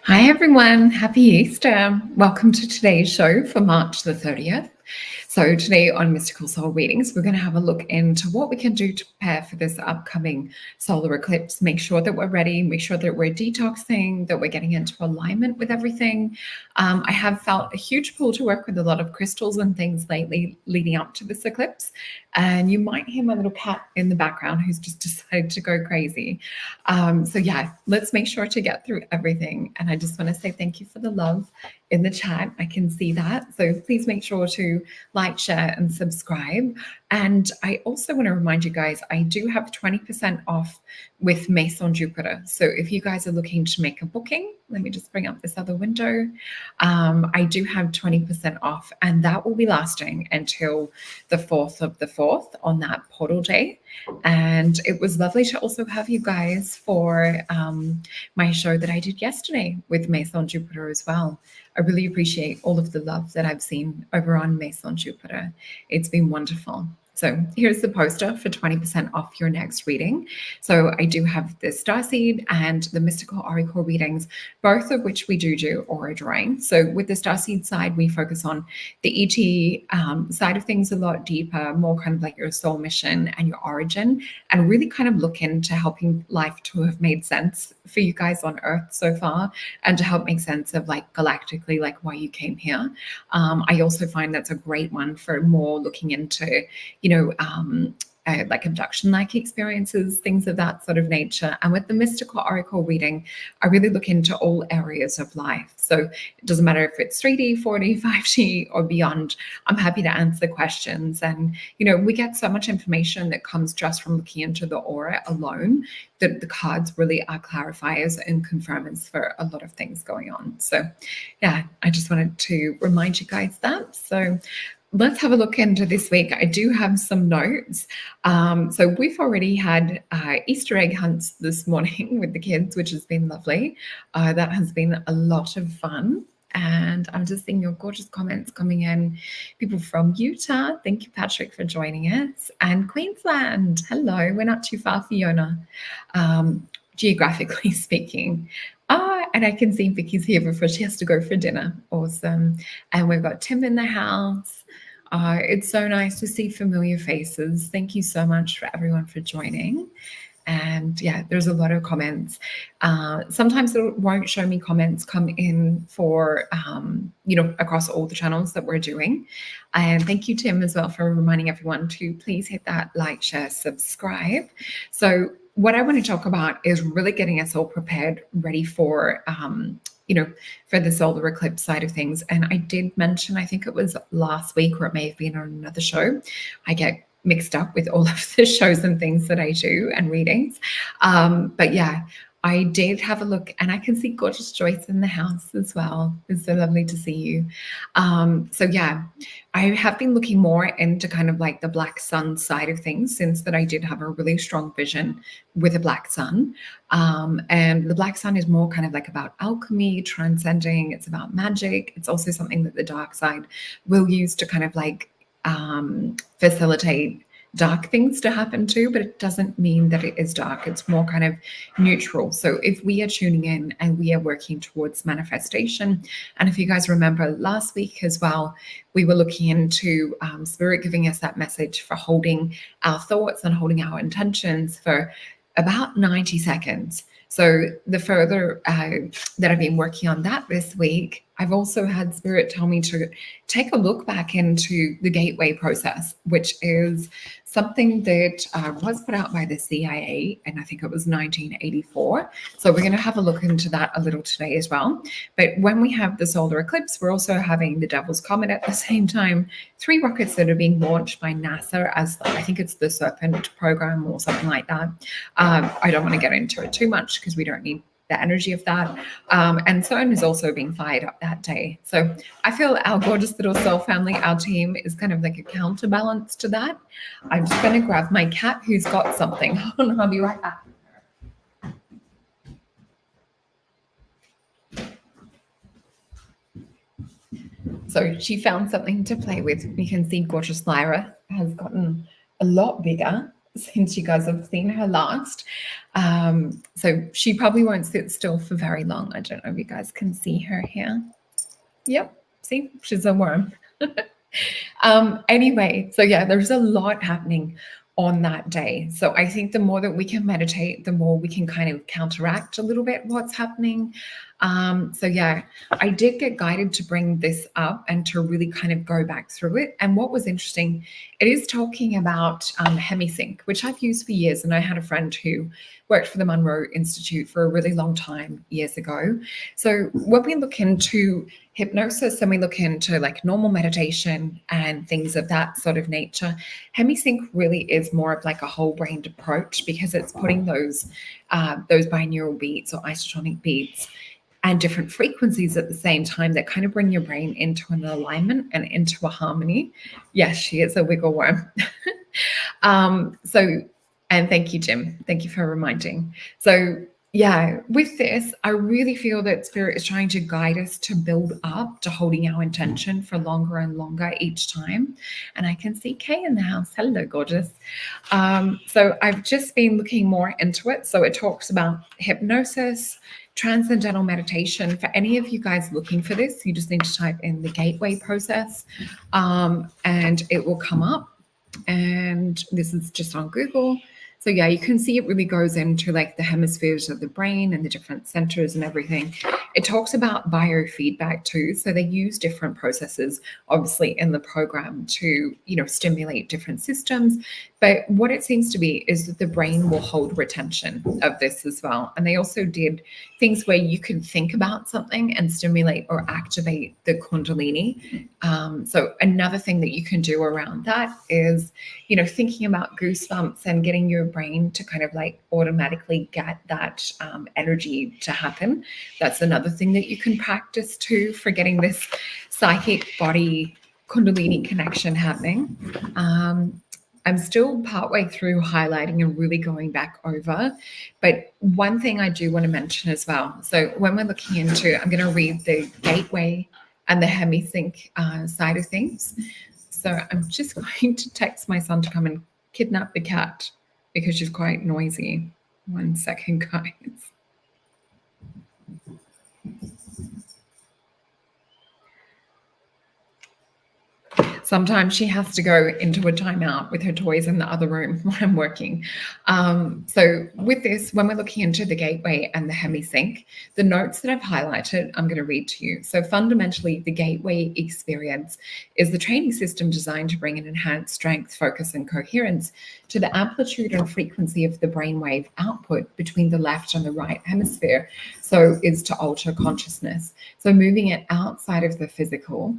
Hi everyone, happy Easter. Welcome to today's show for March the 30th. So today on Mystical Soul Readings, we're going to have a look into what we can do to prepare for this upcoming solar eclipse. Make sure that we're ready, make sure that we're detoxing, that we're getting into alignment with everything. I have felt a huge pull to work with a lot of crystals and things lately leading up to this eclipse. And you might hear my little cat in the background who's just decided to go crazy. So yeah, let's make sure to get through everything. And I just want to say thank you for the love in the chat. I can see that. So please make sure to like, share, and subscribe. And I also want to remind you guys, I do have 20% off with Maison Jupiter. So if you guys are looking to make a booking, let me just bring up this other window. I do have 20% off, and that will be lasting until the 4th of the 4th on that portal day. And it was lovely to also have you guys for my show that I did yesterday with Maison Jupiter as well. I really appreciate all of the love that I've seen over on Maison Jupiter. It's been wonderful. So here's the poster for 20% off your next reading. So I do have the Starseed and the Mystical Oracle readings, both of which we do aura drawing. So with the Starseed side, we focus on the ET side of things a lot deeper, more kind of like your soul mission and your origin, and really kind of look into helping life to have made sense for you guys on Earth so far, and to help make sense of like galactically, like why you came here. I also find that's a great one for more looking into, like abduction-like experiences, things of that sort of nature. And with the Mystical Oracle reading, I really look into all areas of life. So it doesn't matter if it's 3D, 4D, 5D, or beyond. I'm happy to answer questions. And, we get so much information that comes just from looking into the aura alone, that the cards really are clarifiers and confirmers for a lot of things going on. So yeah, I just wanted to remind you guys that. So let's have a look into this week. I do have some notes. So we've already had Easter egg hunts this morning with the kids, which has been lovely. That has been a lot of fun. And I'm just seeing your gorgeous comments coming in. People from Utah. Thank you, Patrick, for joining us. And Queensland. Hello. We're not too far, Fiona, geographically speaking. And I can see Vicky's here before she has to go for dinner. Awesome. And we've got Tim in the house. It's so nice to see familiar faces. Thank you so much for everyone for joining. And yeah, there's a lot of comments. Sometimes it won't show me comments come in for, across all the channels that we're doing. And thank you, Tim, as well, for reminding everyone to please hit that like, share, subscribe. So what I want to talk about is really getting us all prepared, ready for, for the solar eclipse side of things. And I did mention, I think it was last week, or it may have been on another show. I get mixed up with all of the shows and things that I do and readings. But yeah, I did have a look, and I can see gorgeous Joyce in the house as well. It's so lovely to see you. So yeah, I have been looking more into kind of like the black sun side of things, since that I did have a really strong vision with a black sun. And the black sun is more kind of like about alchemy, transcending. It's about magic. It's also something that the dark side will use to kind of like facilitate dark things to happen too, but it doesn't mean that it is dark. It's more kind of neutral. So if we are tuning in and we are working towards manifestation, and if you guys remember last week as well, we were looking into Spirit giving us that message for holding our thoughts and holding our intentions for about 90 seconds. So the further that I've been working on that this week, I've also had Spirit tell me to take a look back into the gateway process, which is something that was put out by the CIA, and I think it was 1984. So we're going to have a look into that a little today as well. But when we have the solar eclipse, we're also having the Devil's Comet at the same time. 3 rockets that are being launched by NASA as I think it's the Serpent program or something like that. I don't want to get into it too much because we don't need the energy of that. And CERN is also being fired up that day. So I feel our gorgeous little soul family, our team, is kind of like a counterbalance to that. I'm just going to grab my cat who's got something. Hold on, I'll be right back. So she found something to play with. You can see gorgeous Lyra has gotten a lot bigger. since you guys have seen her last. So she probably won't sit still for very long. I don't know if you guys can see her here. Yep, see, she's a worm. Anyway, so yeah, there's a lot happening on that day. So I think the more that we can meditate, the more we can kind of counteract a little bit what's happening. So yeah, I did get guided to bring this up and to really kind of go back through it. And what was interesting, it is talking about hemisync, which I've used for years. And I had a friend who worked for the Monroe Institute for a really long time years ago. So when we look into hypnosis and we look into like normal meditation and things of that sort of nature, hemisync really is more of like a whole brained approach, because it's putting those binaural beats or isotonic beats and different frequencies at the same time that kind of bring your brain into an alignment and into a harmony. Yes, she is a wiggle worm. And thank you, Jim. Thank you for reminding. So yeah, with this, I really feel that Spirit is trying to guide us to build up to holding our intention for longer and longer each time. And I can see Kay in the house. Hello, gorgeous. So I've just been looking more into it. So it talks about hypnosis, transcendental meditation. For any of you guys looking for this, you just need to type in the gateway process and it will come up. And this is just on Google. So yeah, you can see it really goes into like the hemispheres of the brain and the different centers and everything. It talks about biofeedback too. So they use different processes, obviously, in the program to, stimulate different systems. But what it seems to be is that the brain will hold retention of this as well. And they also did things where you can think about something and stimulate or activate the Kundalini. So another thing that you can do around that is, thinking about goosebumps and getting your brain to kind of like automatically get that energy to happen. That's another thing that you can practice too for getting this psychic body Kundalini connection happening. I'm still partway through highlighting and really going back over. But one thing I do want to mention as well. So when we're looking into, I'm going to read the gateway and the hemisync side of things. So I'm just going to text my son to come and kidnap the cat because she's quite noisy. 1 second, guys. Sometimes she has to go into a timeout with her toys in the other room when I'm working. So with this, when we're looking into the gateway and the hemisync, the notes that I've highlighted, I'm going to read to you. So fundamentally, the gateway experience is the training system designed to bring an enhanced strength, focus, and coherence to the amplitude and frequency of the brainwave output between the left and the right hemisphere. So is to alter consciousness. So moving it outside of the physical.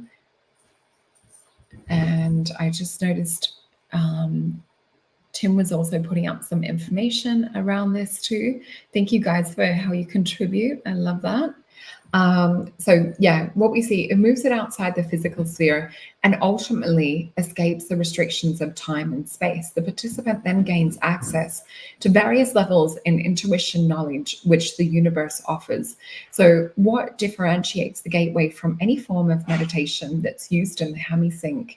And I just noticed Tim was also putting up some information around this too. Thank you guys for how you contribute. I love that. So yeah, what we see, it moves it outside the physical sphere and ultimately escapes the restrictions of time and space. The participant then gains access to various levels in intuition knowledge, which the universe offers. So what differentiates the gateway from any form of meditation that's used in the hemisync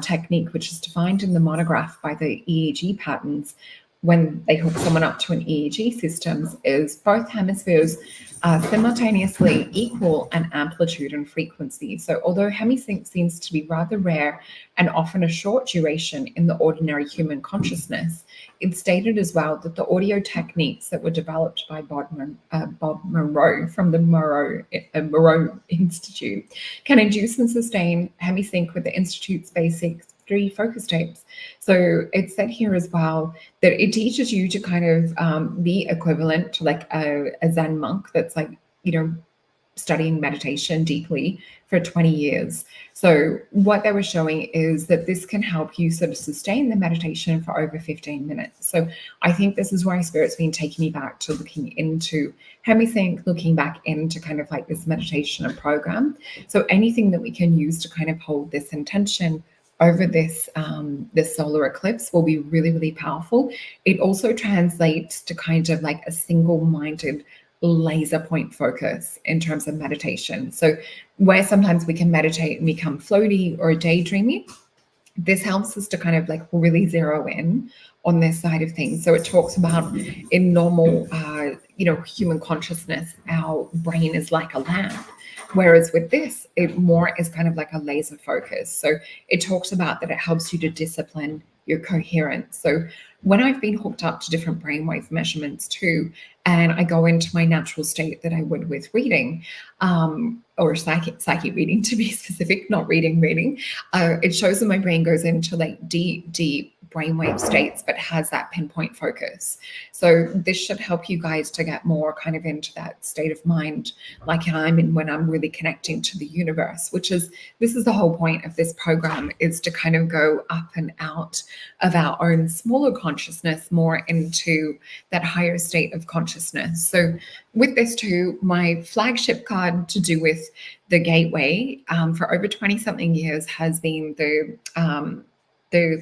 technique, which is defined in the monograph by the EEG patterns, when they hook someone up to an EEG systems, is both hemispheres simultaneously equal in amplitude and frequency. So although hemisync seems to be rather rare and often a short duration in the ordinary human consciousness, it's stated as well that the audio techniques that were developed by Bob Monroe from the Monroe Institute can induce and sustain hemisync with the Institute's basic 3 focus tapes. So it's said here as well that it teaches you to kind of be equivalent to like a Zen monk that's like, studying meditation deeply for 20 years. So what they were showing is that this can help you sort of sustain the meditation for over 15 minutes. So I think this is why Spirit's been taking me back to looking into hemisync, looking back into kind of like this meditation and program. So anything that we can use to kind of hold this intention over this solar eclipse will be really, really powerful. It also translates to kind of like a single-minded laser point focus in terms of meditation. So where sometimes we can meditate and become floaty or daydreamy, this helps us to kind of like really zero in on this side of things. So it talks about in normal, human consciousness, our brain is like a lamp. Whereas with this, it more is kind of like a laser focus. So it talks about that it helps you to discipline your coherence. So when I've been hooked up to different brainwave measurements too, and I go into my natural state that I would with reading, or psychic reading to be specific, not reading, it shows that my brain goes into like deep brainwave states, but has that pinpoint focus. So this should help you guys to get more kind of into that state of mind like I'm in when I'm really connecting to the universe, this is the whole point of this program, is to kind of go up and out of our own smaller consciousness more into that higher state of consciousness. So with this too, my flagship card to do with the gateway for over 20 something years has been the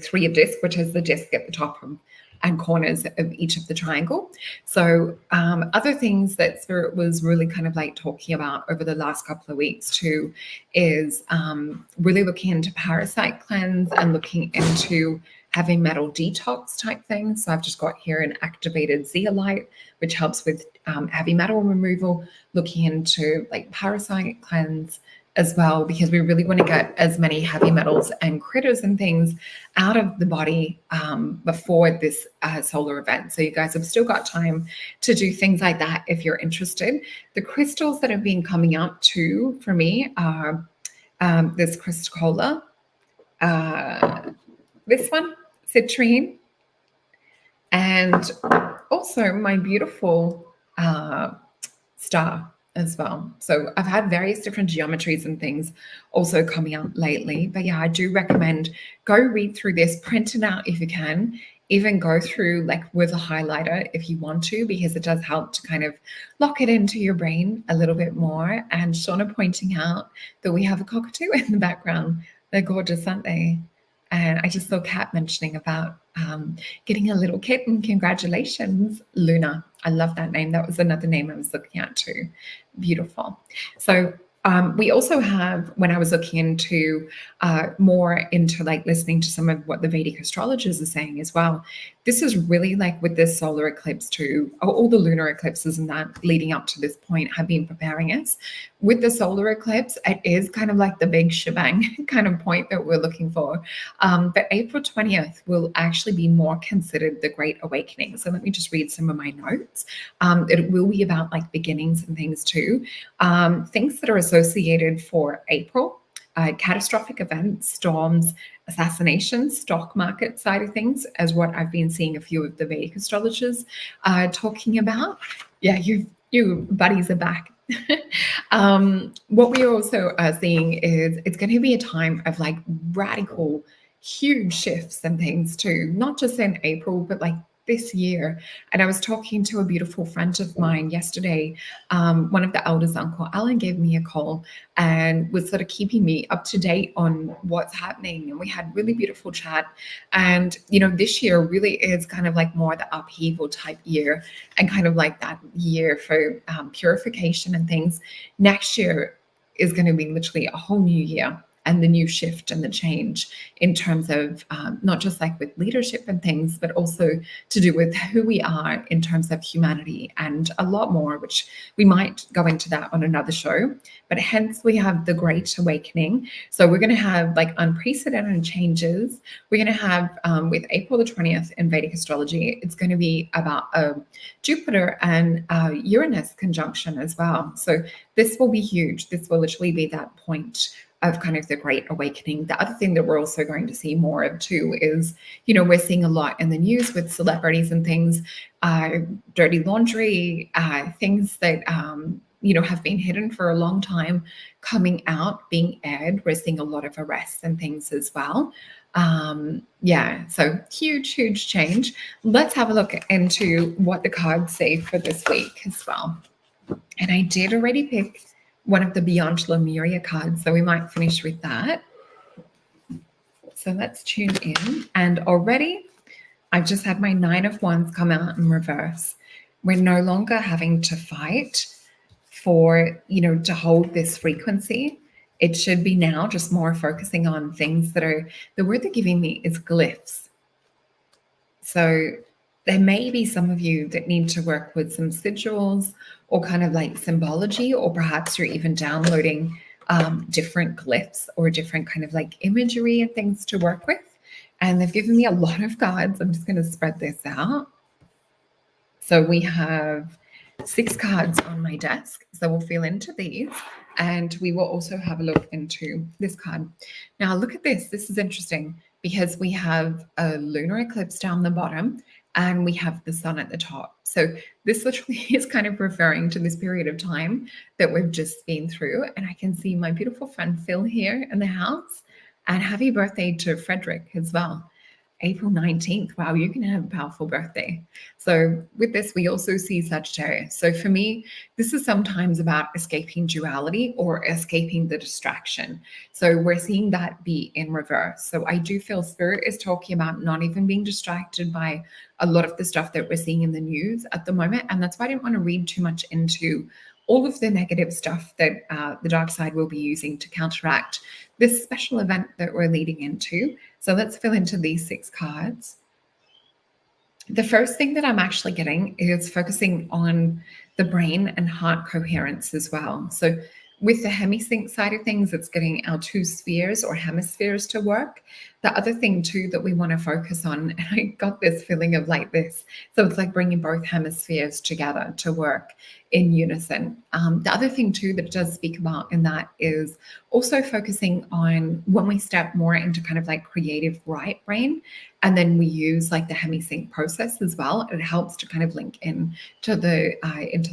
Three of Disc, which is the disc at the top and corners of each of the triangle. So other things that Spirit was really kind of like talking about over the last couple of weeks too is really looking into parasite cleanse and looking into heavy metal detox type things. So I've just got here an activated zeolite, which helps with heavy metal removal, looking into like parasite cleanse as well, because we really want to get as many heavy metals and critters and things out of the body before this solar event. So you guys have still got time to do things like that if you're interested. The crystals that have been coming up too for me are this crystal this one, citrine, and also my beautiful star as well. So I've had various different geometries and things also coming up lately. But yeah, I do recommend go read through this, print it out if you can, even go through like with a highlighter if you want to, because it does help to kind of lock it into your brain a little bit more. And Shauna pointing out that we have a cockatoo in the background. They're gorgeous, aren't they? And I just saw Kat mentioning about getting a little kitten. Congratulations, Luna. I love that name. That was another name I was looking at too. Beautiful. So we also have, when I was looking into more into like listening to some of what the Vedic astrologers are saying as well, this is really like with this solar eclipse too, all the lunar eclipses and that leading up to this point have been preparing us. With the solar eclipse, it is kind of like the big shebang kind of point that we're looking for. But April 20th will actually be more considered the Great Awakening. So let me just read some of my notes. It will be about like beginnings and things too. Things that are associated for April, catastrophic events, storms, assassinations, stock market side of things, as what I've been seeing a few of the Vedic astrologers talking about. Yeah, you buddies are back. What we also are seeing is it's going to be a time of like radical, huge shifts and things too, not just in April, but like this year. And I was talking to a beautiful friend of mine yesterday. One of the elders, Uncle Alan, gave me a call and was sort of keeping me up to date on what's happening. And we had really beautiful chat. And, this year really is kind of like more the upheaval type year and kind of like that year for purification and things. Next year is going to be literally a whole new year. And the new shift and the change in terms of not just like with leadership and things, but also to do with who we are in terms of humanity and a lot more, which we might go into that on another show. But hence we have the Great Awakening. So we're going to have like unprecedented changes. We're going to have with April the 20th in Vedic astrology, it's going to be about Jupiter and Uranus conjunction as well. So this will be huge. This will literally be that point of kind of the Great Awakening. The other thing that we're also going to see more of too is, we're seeing a lot in the news with celebrities and things, dirty laundry, things that, have been hidden for a long time coming out, being aired. We're seeing a lot of arrests and things as well. So huge change. Let's have a look into what the cards say for this week as well. And I did already pick one of the Beyond Lemuria cards, so we might finish with that. So let's tune in. And already I've just had my 9 of Wands come out in reverse. We're no longer having to fight for, to hold this frequency. It should be now just more focusing on things that are, the word they're giving me is glyphs. So there may be some of you that need to work with some sigils or kind of like symbology, or perhaps you're even downloading different glyphs or different kind of like imagery and things to work with. And they've given me a lot of cards. I'm just going to spread this out. So we have 6 cards on my desk. So we'll feel into these, and we will also have a look into this card. Now look at this. This is interesting because we have a lunar eclipse down the bottom and we have the sun at the top. So this literally is kind of referring to this period of time that we've just been through. And I can see my beautiful friend Phil here in the house. And happy birthday to Frederick as well. April 19th. Wow, you can have a powerful birthday. So with this, we also see Sagittarius. So for me, this is sometimes about escaping duality or escaping the distraction. So we're seeing that be in reverse. So I do feel Spirit is talking about not even being distracted by a lot of the stuff that we're seeing in the news at the moment. And that's why I didn't want to read too much into all of the negative stuff that the dark side will be using to counteract this special event that we're leading into. So let's fill into these 6 cards. The first thing that I'm actually getting is focusing on the brain and heart coherence as well. So with the hemisync side of things, it's getting our 2 spheres or hemispheres to work. The other thing too that we want to focus on, and I got this feeling of like this, so it's like bringing both hemispheres together to work in unison. The other thing too that it does speak about in that is also focusing on when we step more into kind of like creative right brain, and then we use like the hemisync process as well. It helps to kind of link in to the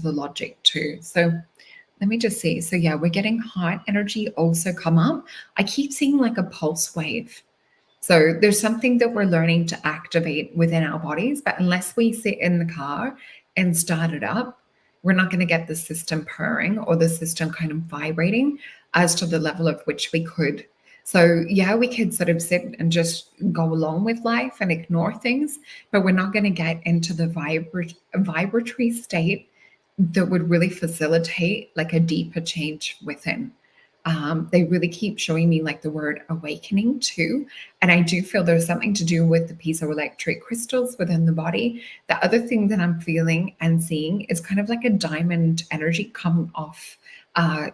logic too. So let me just see. So yeah, we're getting heart energy also come up. I keep seeing like a pulse wave. So there's something that we're learning to activate within our bodies, but unless we sit in the car and start it up, we're not going to get the system purring or the system kind of vibrating as to the level of which we could. So yeah, we could sort of sit and just go along with life and ignore things, but we're not going to get into the vibratory state that would really facilitate like a deeper change within. They really keep showing me like the word awakening too. And I do feel there's something to do with the piezoelectric crystals within the body. The other thing that I'm feeling and seeing is kind of like a diamond energy coming off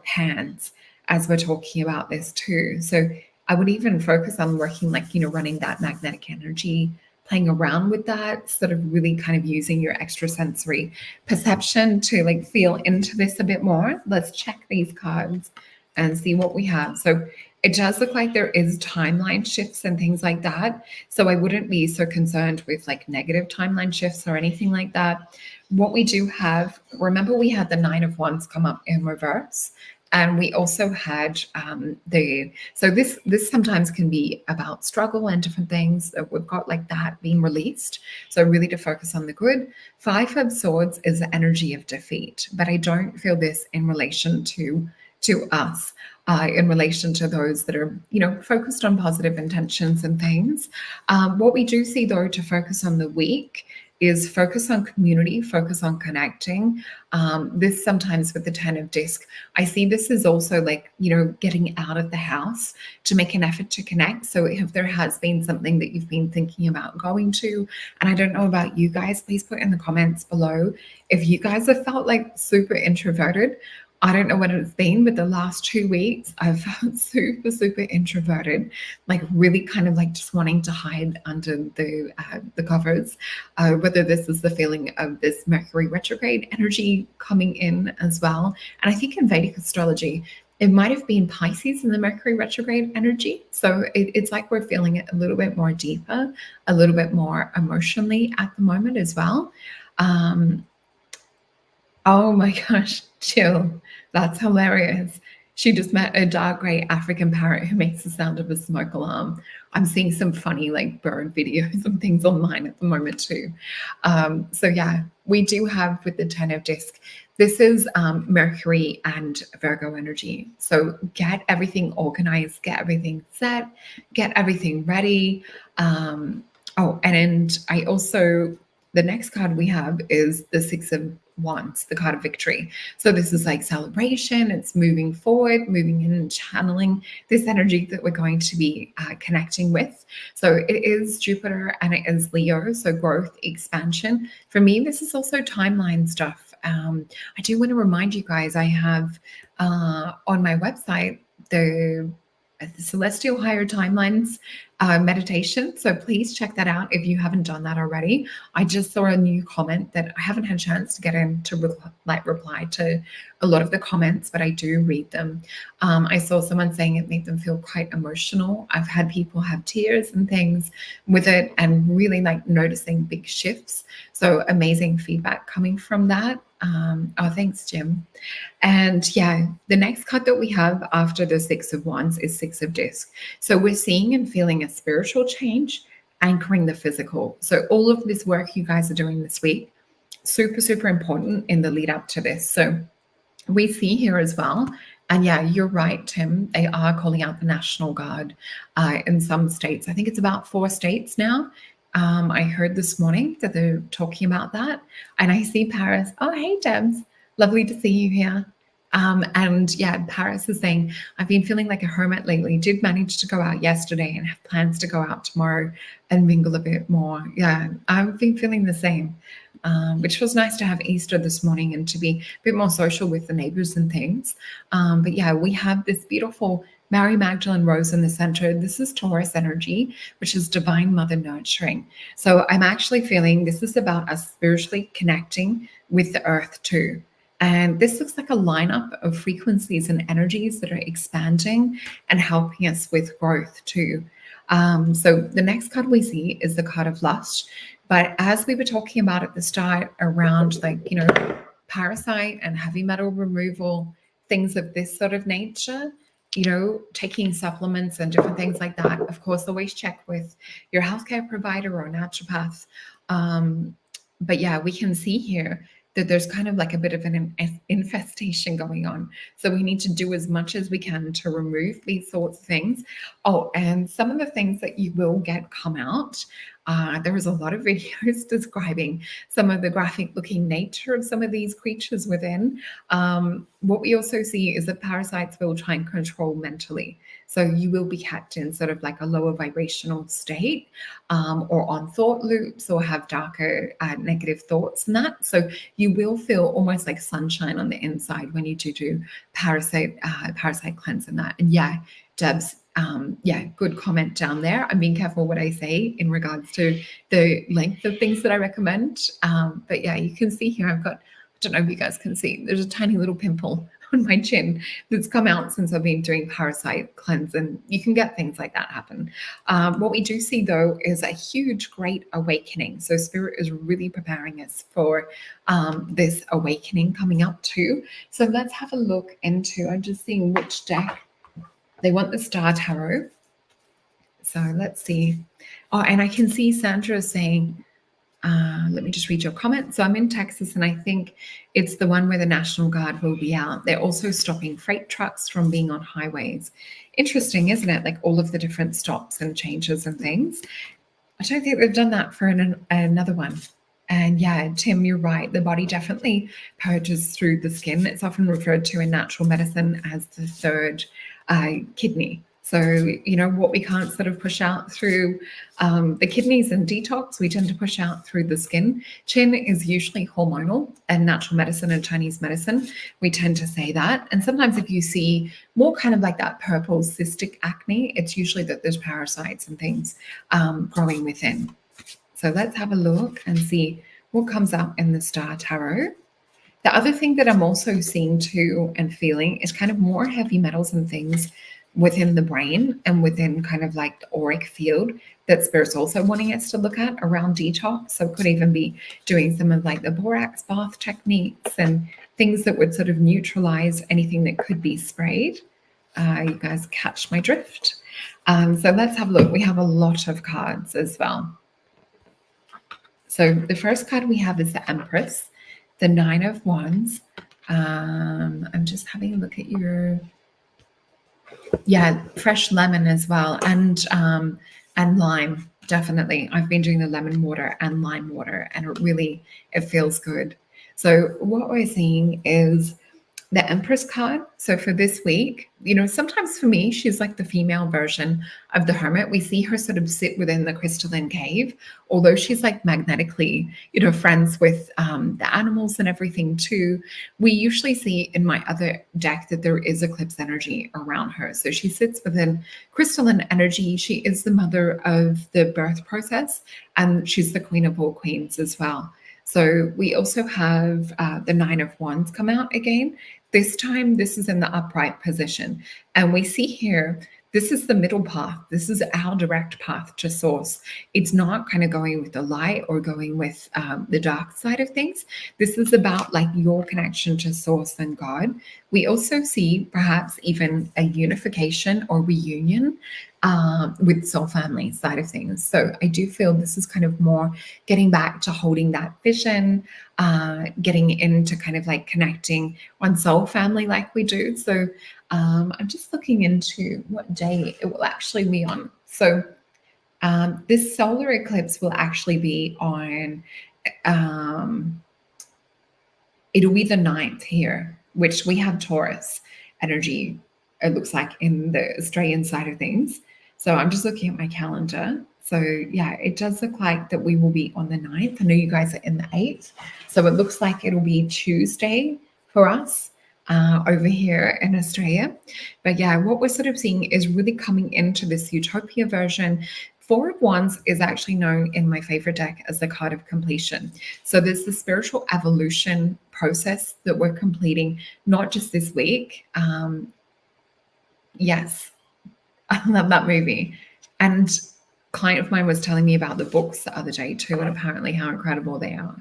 hands as we're talking about this too. So I would even focus on working like, running that magnetic energy, playing around with that, sort of really kind of using your extrasensory perception to like feel into this a bit more. Let's check these cards and see what we have. So it does look like there is timeline shifts and things like that. So I wouldn't be so concerned with like negative timeline shifts or anything like that. What we do have, remember we had the 9 of Wands come up in reverse. And we also had so this sometimes can be about struggle and different things. We've got like that being released. So really to focus on the good. 5 of Swords is the energy of defeat, but I don't feel this in relation to us, in relation to those that are, focused on positive intentions and things. What we do see though to focus on the week is focus on community, focus on connecting. This sometimes with the 10 of disc, I see this is also like, getting out of the house to make an effort to connect. So if there has been something that you've been thinking about going to, and I don't know about you guys, please put in the comments below if you guys have felt like super introverted. I don't know what it's been, but the last 2 weeks I've felt super, super introverted, like really kind of like just wanting to hide under the covers, whether this is the feeling of this Mercury retrograde energy coming in as well. And I think in Vedic astrology, it might have been Pisces in the Mercury retrograde energy. So it's like we're feeling it a little bit more deeper, a little bit more emotionally at the moment as well. Oh my gosh, Jill, that's hilarious. She just met a dark gray African parrot who makes the sound of a smoke alarm. I'm seeing some funny like bird videos and things online at the moment too. So yeah, we do have with the 10 of disc, this is Mercury and Virgo energy. So get everything organized, get everything set, get everything ready. And I also the next card we have is the Six of Wands, the card of victory. So this is like celebration. It's moving forward, moving in and channeling this energy that we're going to be connecting with. So it is Jupiter and it is Leo. So growth, expansion. For me, this is also timeline stuff. I do want to remind you guys, I have on my website the Celestial Higher Timelines meditation. So please check that out if you haven't done that already. I just saw a new comment that I haven't had a chance to get in to reply to a lot of the comments, but I do read them. I saw someone saying it made them feel quite emotional. I've had people have tears and things with it and really like noticing big shifts. So amazing feedback coming from that. Oh, thanks, Jim. And yeah, the next card that we have after the Six of Wands is Six of Disc. So we're seeing and feeling a spiritual change, anchoring the physical. So all of this work you guys are doing this week, super, super important in the lead up to this. So we see here as well. And yeah, you're right, Tim. They are calling out the National Guard in some states. I think it's about 4 states now. I heard this morning that they're talking about that. And I see Paris. Oh, hey, Debs. Lovely to see you here. And yeah, Paris is saying, I've been feeling like a hermit lately. Did manage to go out yesterday and have plans to go out tomorrow and mingle a bit more. Yeah, I've been feeling the same, which was nice to have Easter this morning and to be a bit more social with the neighbors and things. But yeah, we have this beautiful Mary Magdalene Rose in the center. This is Taurus energy, which is divine mother nurturing. So I'm actually feeling this is about us spiritually connecting with the earth too. And this looks like a lineup of frequencies and energies that are expanding and helping us with growth too. So the next card we see is the card of lust. But as we were talking about at the start around like, you know, parasite and heavy metal removal, things of this sort of nature, you know, taking supplements and different things like that. Of course, always check with your healthcare provider or naturopath. But yeah, we can see here that there's kind of like a bit of an infestation going on. So we need to do as much as we can to remove these sorts of things. Oh, and some of the things that you will get come out, there was a lot of videos describing some of the graphic looking nature of some of these creatures within. What we also see is that parasites will try and control mentally. So you will be kept in sort of like a lower vibrational state or on thought loops or have darker negative thoughts and that. So you will feel almost like sunshine on the inside when you do parasite cleanse and that. And yeah, Debs, yeah, good comment down there. I'm being careful what I say in regards to the length of things that I recommend. But yeah, you can see here I've got, I don't know if you guys can see, there's a tiny little pimple on my chin that's come out since I've been doing parasite cleanse, and you can get things like that happen. What we do see though is a huge, great awakening. So Spirit is really preparing us for this awakening coming up too. So let's have a look into, I'm just seeing which deck. They want the Star Tarot. So let's see. Oh, and I can see Sandra saying, let me just read your comment. So I'm in Texas, and I think it's the one where the National Guard will be out. They're also stopping freight trucks from being on highways. Interesting, isn't it? Like all of the different stops and changes and things. I don't think they've done that for another one. And yeah, Tim, you're right. The body definitely purges through the skin. It's often referred to in natural medicine as the third kidney. So, you know, what we can't sort of push out through the kidneys and detox, we tend to push out through the skin. Chin is usually hormonal, and natural medicine and Chinese medicine, we tend to say that. And sometimes if you see more kind of like that purple cystic acne, it's usually that there's parasites and things growing within. So let's have a look and see what comes up in the Star Tarot. The other thing that I'm also seeing too and feeling is kind of more heavy metals and things within the brain and within kind of like the auric field that Spirit's also wanting us to look at around detox. So it could even be doing some of like the borax bath techniques and things that would sort of neutralize anything that could be sprayed. You guys catch my drift. So let's have a look. We have a lot of cards as well. So the first card we have is the Empress, the Nine of Wands. I'm just having a look at your, yeah, fresh lemon as well, and lime. Definitely. I've been doing the lemon water and lime water, and it feels good. So what we're seeing is the Empress card. So for this week, sometimes for me, she's like the female version of the hermit. We see her sort of sit within the crystalline cave, although she's like magnetically, friends with the animals and everything too. We usually see in my other deck that there is eclipse energy around her. So she sits within crystalline energy. She is the mother of the birth process, and she's the queen of all queens as well. So we also have the Nine of Wands come out again. This time, this is in the upright position. And we see here, this is the middle path. This is our direct path to source. It's not kind of going with the light or going with the dark side of things. This is about like your connection to source and God. We also see perhaps even a unification or reunion with soul family side of things. So I do feel this is kind of more getting back to holding that vision, getting into kind of like connecting one soul family like we do. So I'm just looking into what day it will actually be on. So this solar eclipse will actually be on, it'll be the 9th here, which we have Taurus energy, it looks like, in the Australian side of things. So I'm just looking at my calendar. So yeah, it does look like that we will be on the 9th. I know you guys are in the 8th. So it looks like it'll be Tuesday for us over here in Australia. But yeah, what we're sort of seeing is really coming into this utopia version. Four of Wands is actually known in my favorite deck as the card of completion. So there's the spiritual evolution process that we're completing, not just this week. Yes, I love that movie. And a client of mine was telling me about the books the other day too, and apparently how incredible they are.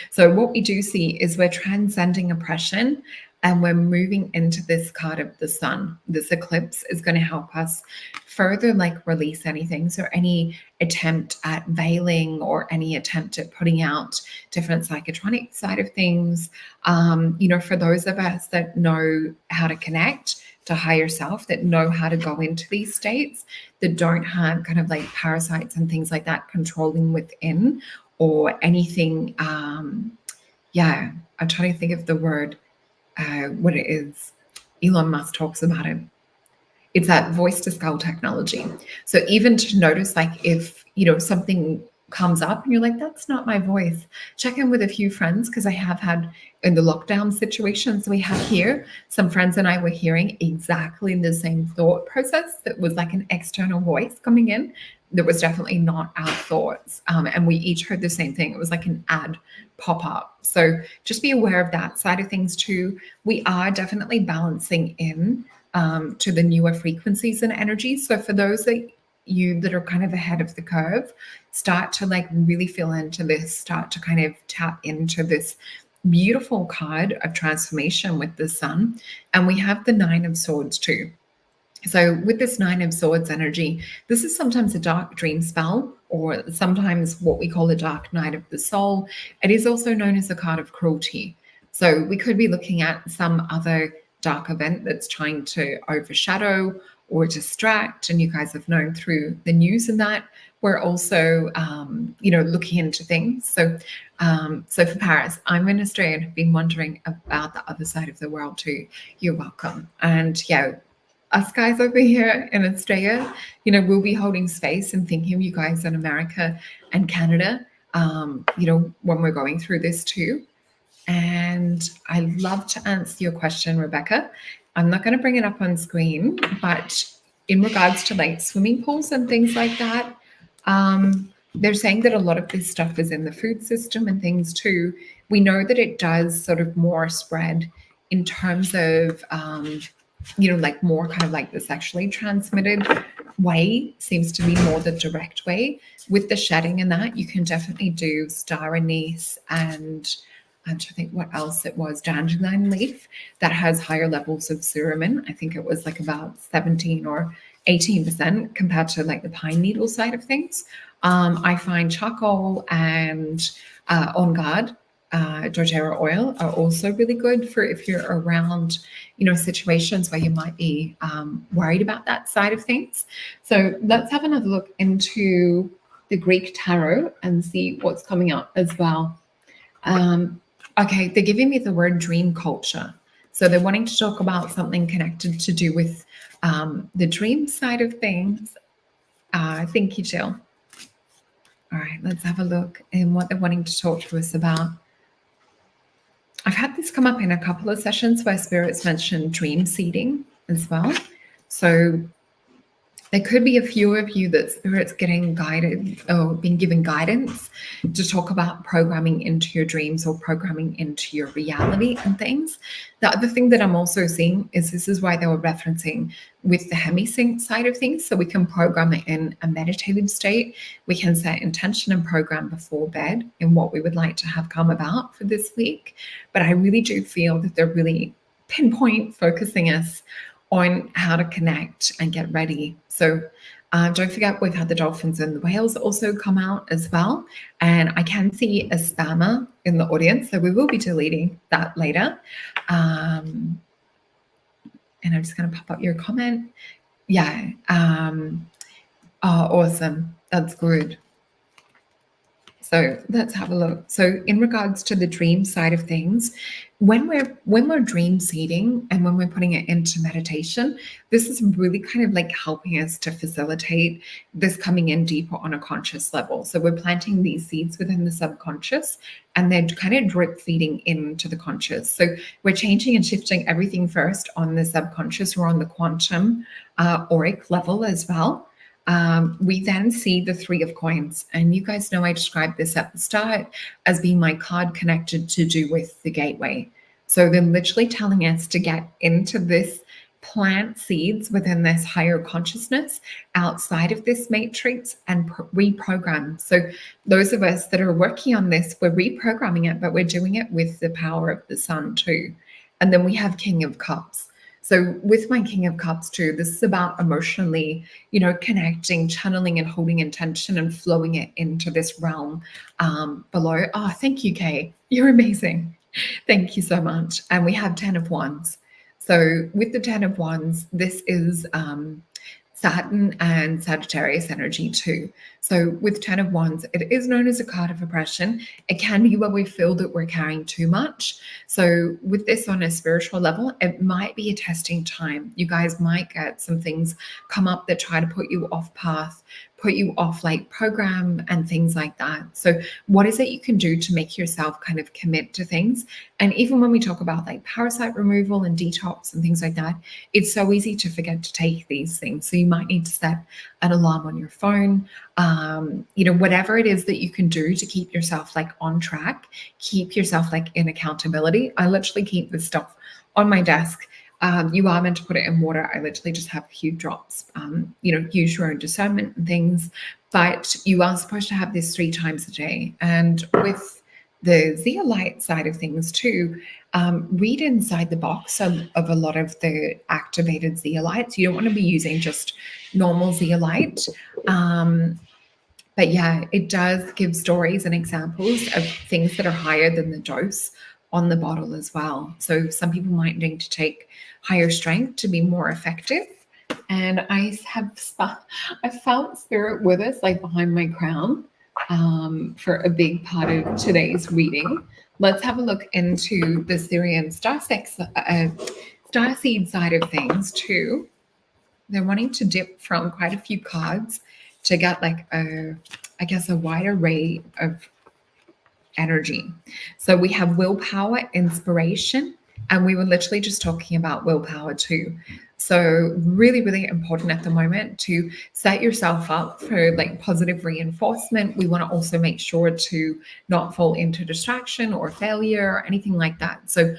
So what we do see is we're transcending oppression, and we're moving into this card of the sun. This eclipse is going to help us further like release anything. So any attempt at veiling or any attempt at putting out different psychotronic side of things, for those of us that know how to connect to higher self, that know how to go into these states, that don't have kind of like parasites and things like that controlling within, or anything. I'm trying to think of the word, what it is. Elon Musk talks about it. It's that voice to skull technology. So even to notice, like, if something comes up and you're like, that's not my voice, check in with a few friends, because I have had in the lockdown situations we had here, some friends and I were hearing exactly the same thought process that was like an external voice coming in that was definitely not our thoughts. And we each heard the same thing. It was like an ad pop up. So just be aware of that side of things too. We are definitely balancing in to the newer frequencies and energies. So for those that are kind of ahead of the curve, start to like really feel into this, start to kind of tap into this beautiful card of transformation with the sun. And we have the 9 of Swords too. So with this 9 of Swords energy, this is sometimes a dark dream spell, or sometimes what we call the dark night of the soul. It is also known as a card of cruelty. So we could be looking at some other dark event that's trying to overshadow or distract. And you guys have known through the news and that. We're also, looking into things. So for Paris, I'm in Australia and have been wondering about the other side of the world too. You're welcome. And yeah, us guys over here in Australia, we'll be holding space and thinking of you guys in America and Canada, when we're going through this too. And I love to answer your question, Rebecca. I'm not going to bring it up on screen, but in regards to like swimming pools and things like that, they're saying that a lot of this stuff is in the food system and things too. We know that it does sort of more spread in terms of, like more kind of like the sexually transmitted way seems to be more the direct way. With the shedding and that, you can definitely do star anise and I'm trying to think what else it was, dandelion leaf, that has higher levels of suramin. I think it was like about 17 or 18% compared to like the pine needle side of things. I find charcoal and On Guard, doTERRA oil are also really good for if you're around, situations where you might be worried about that side of things. So let's have another look into the Greek tarot and see what's coming up as well. Okay, they're giving me the word dream culture. So they're wanting to talk about something connected to do with the dream side of things. Thank you, Jill. All right, let's have a look in what they're wanting to talk to us about. I've had this come up in a couple of sessions where spirits mentioned dream seeding as well. So there could be a few of you that spirit's getting guided or being given guidance to talk about programming into your dreams or programming into your reality and things. The other thing that I'm also seeing is this is why they were referencing with the hemisync side of things. So we can program it in a meditative state. We can set intention and program before bed in what we would like to have come about for this week. But I really do feel that they're really pinpoint focusing us on how to connect and get ready. So don't forget, we've had the dolphins and the whales also come out as well. And I can see a spammer in the audience, so we will be deleting that later. And I'm just going to pop up your comment. Yeah. Oh, awesome. That's good. So let's have a look. So in regards to the dream side of things, when we're dream seeding and when we're putting it into meditation, this is really kind of like helping us to facilitate this coming in deeper on a conscious level. So we're planting these seeds within the subconscious and they're kind of drip feeding into the conscious. So we're changing and shifting everything first on the subconscious or on the quantum auric level as well. We then see the Three of Coins. And you guys know I described this at the start as being my card connected to do with the gateway. So they're literally telling us to get into this, plant seeds within this higher consciousness outside of this matrix and reprogram. So those of us that are working on this, we're reprogramming it, but we're doing it with the power of the sun too. And then we have King of Cups. So with my King of Cups too, this is about emotionally, connecting, channeling and holding intention and flowing it into this realm below. Oh, thank you, Kay. You're amazing. Thank you so much. And we have 10 of Wands. So with the 10 of Wands, this is Saturn and Sagittarius energy too. So with 10 of Wands, it is known as a card of oppression. It can be where we feel that we're carrying too much. So with this on a spiritual level, it might be a testing time. You guys might get some things come up that try to put you off path, put you off like program and things like that. So what is it you can do to make yourself kind of commit to things? And even when we talk about like parasite removal and detox and things like that, it's so easy to forget to take these things. So you might need to set an alarm on your phone, whatever it is that you can do to keep yourself like on track, keep yourself like in accountability. I literally keep this stuff on my desk. You are meant to put it in water. I literally just have a few drops, use your own discernment and things, but you are supposed to have this 3 times a day. And with the zeolite side of things too, read inside the box of a lot of the activated zeolites. You don't want to be using just normal zeolite. But yeah, it does give stories and examples of things that are higher than the dose on the bottle as well. So some people might need to take higher strength to be more effective. And I felt spirit with us, like behind my crown, for a big part of today's reading. Let's have a look into the Syrian starseed side of things too. They're wanting to dip from quite a few cards to get like a wide array of energy. So we have willpower, inspiration, and we were literally just talking about willpower too. So really, really important at the moment to set yourself up for like positive reinforcement. We want to also make sure to not fall into distraction or failure or anything like that. So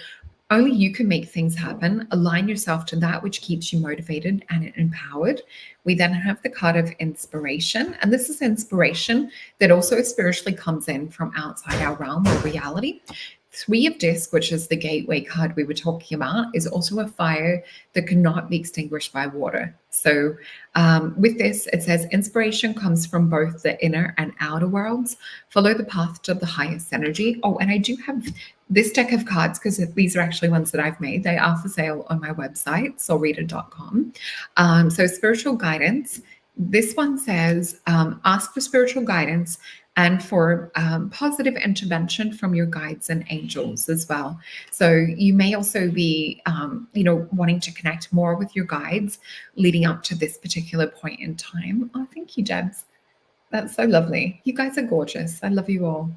only you can make things happen. Align yourself to that which keeps you motivated and empowered. We then have the card of inspiration. And this is inspiration that also spiritually comes in from outside our realm or reality. 3 of Discs, which is the gateway card we were talking about, is also a fire that cannot be extinguished by water. So with this, it says inspiration comes from both the inner and outer worlds. Follow the path to the highest energy. Oh, and I do have this deck of cards because these are actually ones that I've made. They are for sale on my website, solreta.com. So spiritual guidance, this one says, ask for spiritual guidance and for positive intervention from your guides and angels as well. So you may also be, wanting to connect more with your guides leading up to this particular point in time. Oh, thank you, Jebs. That's so lovely. You guys are gorgeous. I love you all.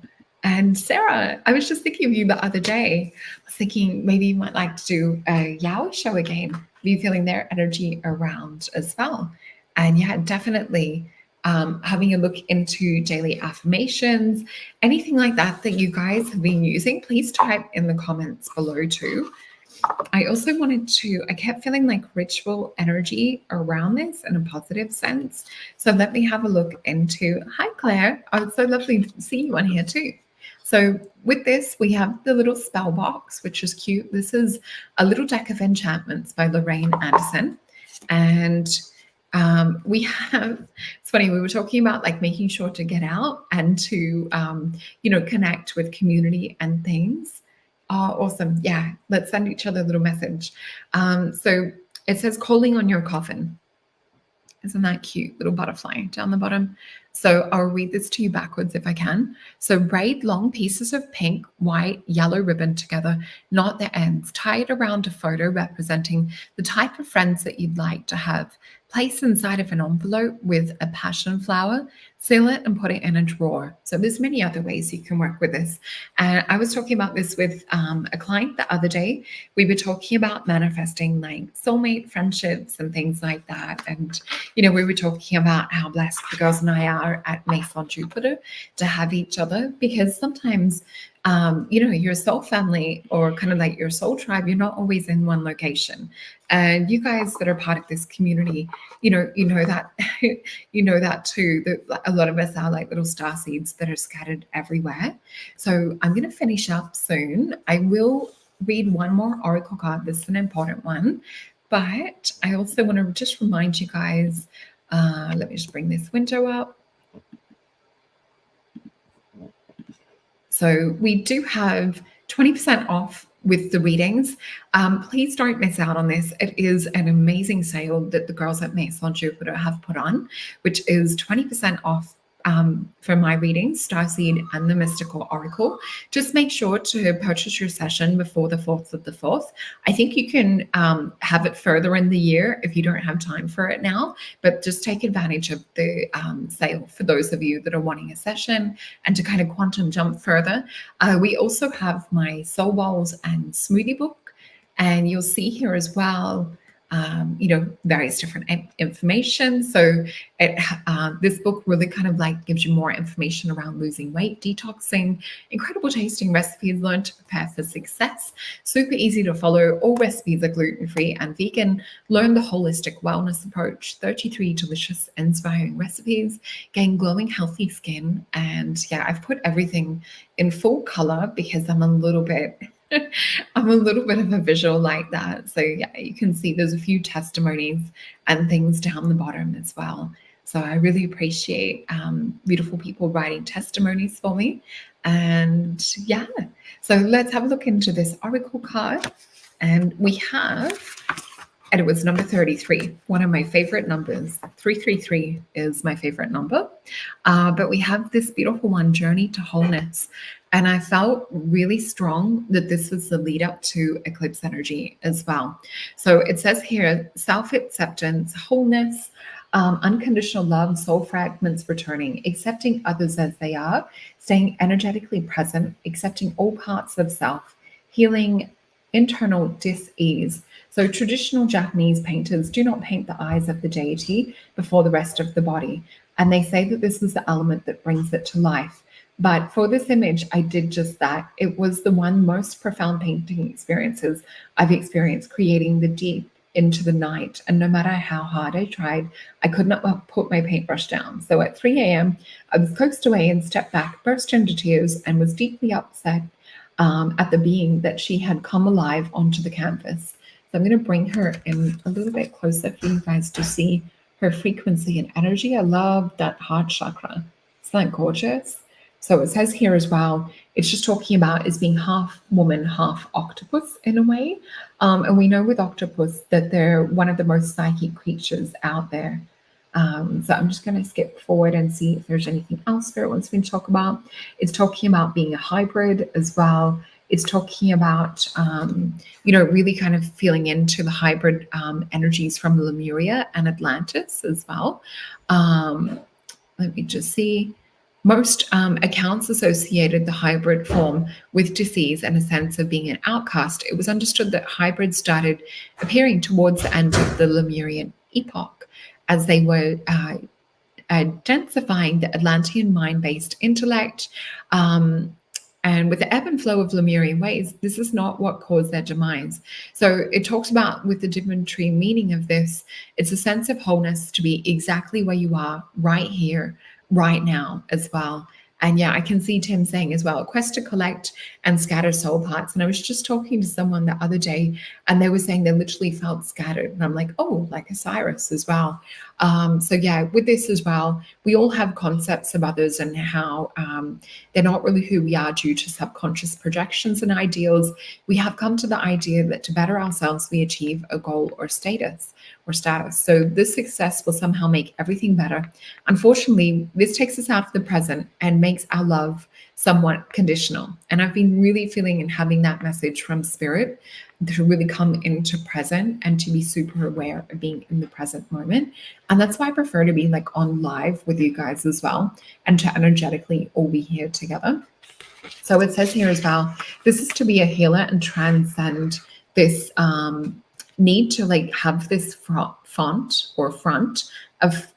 And Sarah, I was just thinking of you the other day. I was thinking maybe you might like to do a Yao show again. Be feeling their energy around as well. And yeah, definitely having a look into daily affirmations, anything like that that you guys have been using, please type in the comments below too. I also I kept feeling like ritual energy around this in a positive sense. So let me have a look into, hi Claire, oh, it's so lovely to see you on here too. So with this, we have the little spell box, which is cute. This is a little deck of enchantments by Lorraine Anderson. And we have, it's funny, we were talking about like making sure to get out and to, connect with community and things. Oh, awesome. Yeah, let's send each other a little message. So it says calling on your coffin. Isn't that cute? Little butterfly down the bottom. So I'll read this to you backwards if I can. So braid long pieces of pink, white, yellow ribbon together, knot their ends, tie it around a photo representing the type of friends that you'd like to have. Place inside of an envelope with a passion flower, seal it and put it in a drawer. So there's many other ways you can work with this. And I was talking about this with a client the other day. We were talking about manifesting like soulmate friendships and things like that. And, we were talking about how blessed the girls and I are at Maison Jupiter to have each other, because sometimes your soul family or kind of like your soul tribe, you're not always in one location. And you guys that are part of this community, you know that you know that too, that a lot of us are like little star seeds that are scattered everywhere. So I'm going to finish up soon. I will read one more oracle card. This is an important one, but I also want to just remind you guys, let me just bring this window up. So we do have 20% off with the readings. Please don't miss out on this. It is an amazing sale that the girls at Maison Jupiter have put on, which is 20% off for my readings, Starseed and the Mystical Oracle. Just make sure to purchase your session before the 4th of the 4th. I think you can have it further in the year if you don't have time for it now, but just take advantage of the sale for those of you that are wanting a session and to kind of quantum jump further. We also have my Soul Walls and Smoothie book, and you'll see here as well various different information. So this book really kind of like gives you more information around losing weight, detoxing, incredible tasting recipes, learn to prepare for success, super easy to follow. All recipes are gluten-free and vegan. Learn the holistic wellness approach, 33 delicious, inspiring recipes, gain glowing, healthy skin. And yeah, I've put everything in full color because I'm a little bit of a visual like that. So yeah, you can see there's a few testimonies and things down the bottom as well. So I really appreciate beautiful people writing testimonies for me. And yeah, so let's have a look into this oracle card. And we have, and it was number 33, one of my favorite numbers. 333 is my favorite number. But we have this beautiful one, Journey to Wholeness. And I felt really strong that this was the lead up to eclipse energy as well. So it says here, self-acceptance, wholeness, unconditional love, soul fragments returning, accepting others as they are, staying energetically present, accepting all parts of self, healing internal dis-ease. So traditional Japanese painters do not paint the eyes of the deity before the rest of the body. And they say that this is the element that brings it to life. But for this image, I did just that. It was the one most profound painting experiences I've experienced, creating the deep into the night. And no matter how hard I tried, I could not put my paintbrush down. So at 3 a.m., I was coaxed away and stepped back, burst into tears, and was deeply upset at the being that she had come alive onto the canvas. So I'm going to bring her in a little bit closer for you guys to see her frequency and energy. I love that heart chakra. Isn't that gorgeous? So it says here as well, it's just talking about as being half woman, half octopus in a way. And we know with octopus that they're one of the most psychic creatures out there. So I'm just going to skip forward and see if there's anything else Spirit wants me to talk about. It's talking about being a hybrid as well. It's talking about, really kind of feeling into the hybrid energies from Lemuria and Atlantis as well. Let me just see. Most accounts associated the hybrid form with disease and a sense of being an outcast. It was understood that hybrids started appearing towards the end of the Lemurian epoch as they were densifying the Atlantean mind-based intellect. And with the ebb and flow of Lemurian ways, this is not what caused their demise. So it talks about, with the divinatory meaning of this, it's a sense of wholeness to be exactly where you are right here, right now as well. And yeah, I can see Tim saying as well, a quest to collect and scatter soul parts. And I was just talking to someone the other day, and they were saying they literally felt scattered. And I'm like, oh, like Osiris as well. So yeah, with this as well, we all have concepts of others and how they're not really who we are due to subconscious projections and ideals. We have come to the idea that to better ourselves, we achieve a goal or status. So this success will somehow make everything better. Unfortunately, this takes us out of the present and makes our love somewhat conditional. And I've been really feeling and having that message from Spirit to really come into present and to be super aware of being in the present moment. And that's why I prefer to be like on live with you guys as well, and to energetically all be here together. So it says here as well, this is to be a healer and transcend this need to like have this front of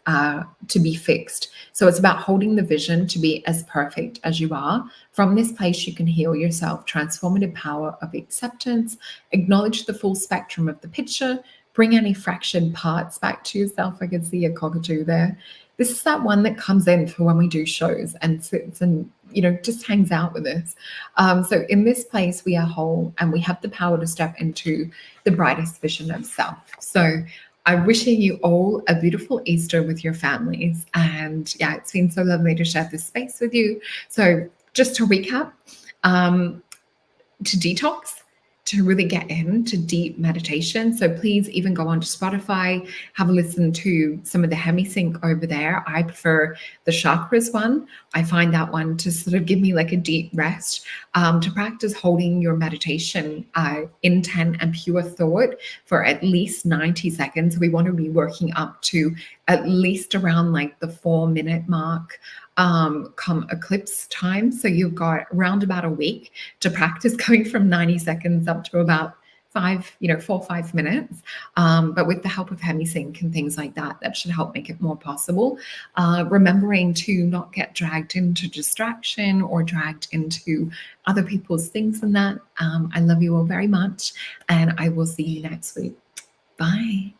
to be fixed. So it's about holding the vision to be as perfect as you are. From this place, you can heal yourself, transformative power of acceptance, acknowledge the full spectrum of the picture, bring any fractured parts back to yourself. I can see a cockatoo there. This is that one that comes in for when we do shows and sits and, just hangs out with us. So in this place, we are whole and we have the power to step into the brightest vision of self. So I'm wishing you all a beautiful Easter with your families. And yeah, it's been so lovely to share this space with you. So just to recap, to detox, to really get into deep meditation. So please even go onto Spotify, have a listen to some of the hemisync over there. I prefer the chakras one. I find that one to sort of give me like a deep rest, to practice holding your meditation intent and pure thought for at least 90 seconds. We want to be working up to at least around like the 4-minute mark come eclipse time. So you've got around about a week to practice going from 90 seconds up to about 4 or 5 minutes. But with the help of hemisync and things like that, that should help make it more possible. Remembering to not get dragged into distraction or dragged into other people's things and that. I love you all very much, and I will see you next week. Bye.